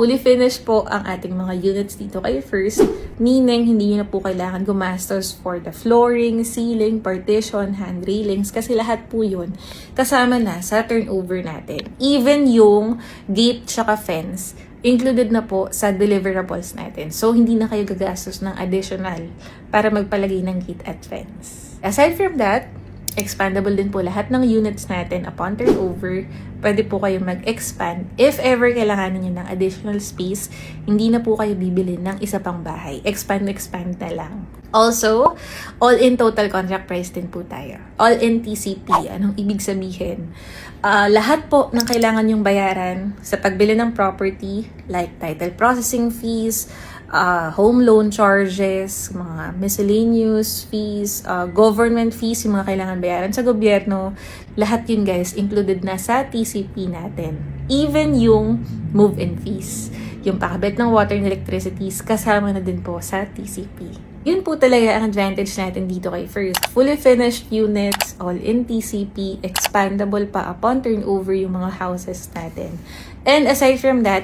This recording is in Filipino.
Fully finished po ang ating mga units dito kay First, meaning hindi nyo na po kailangan gumastos for the flooring, ceiling, partition, hand railings, kasi lahat po yun kasama na sa turnover natin. Even yung gate tsaka fence, included na po sa deliverables natin. So, hindi na kayo gagastos ng additional para magpalagay ng gate at fence. Aside from that, expandable din po lahat ng units natin upon turnover. Pwede po kayo mag-expand. If ever kailangan niyo ng additional space, hindi na po kayo bibili ng isa pang bahay. Expand na lang. Also, all-in total contract price din po tayo. All-in TCP. Anong ibig sabihin? Lahat po ng kailangan yung bayaran sa pagbili ng property, like title processing fees, home loan charges, mga miscellaneous fees, government fees, yung mga kailangan bayaran sa gobyerno, lahat yun guys, included na sa TCP natin. Even yung move-in fees, yung pakabit ng water and electricity, kasama na din po sa TCP. Yun po talaga ang advantage natin dito kay First. Fully finished units, all-in TCP, expandable pa upon turnover yung mga houses natin. And aside from that,